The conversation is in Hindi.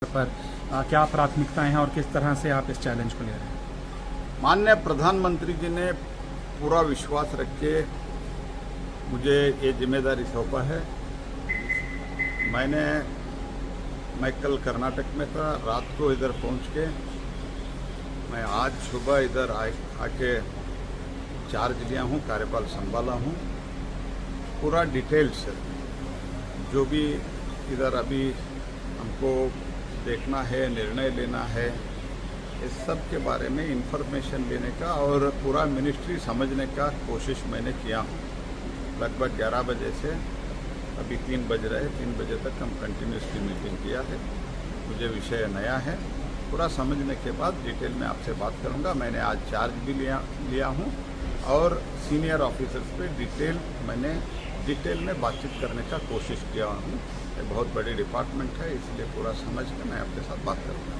पर क्या प्राथमिकताएं हैं और किस तरह से आप इस चैलेंज को ले रहे हैं? माननीय प्रधानमंत्री जी ने पूरा विश्वास रख के मुझे ये जिम्मेदारी सौंपा है। मैं कल कर्नाटक में था, रात को इधर पहुंच के मैं आज सुबह इधर आके चार्ज लिया हूँ, कार्यभार संभाला हूँ। पूरा डिटेल से जो भी इधर अभी हमको देखना है, निर्णय लेना है, इस सब के बारे में इंफॉर्मेशन लेने का और पूरा मिनिस्ट्री समझने का कोशिश मैंने किया हूँ। लगभग 11 बजे से अभी 3 बज रहे हैं, 3 बजे तक हम कंटिन्यूसली मीटिंग किया है। मुझे विषय नया है, पूरा समझने के बाद डिटेल में आपसे बात करूंगा। मैंने आज चार्ज भी लिया हूं और सीनियर ऑफिसर्स पे डिटेल में बातचीत करने का कोशिश किया हूं। ये बहुत बड़ी डिपार्टमेंट है, इसलिए पूरा समझ के मैं आपके साथ बात करूंगा।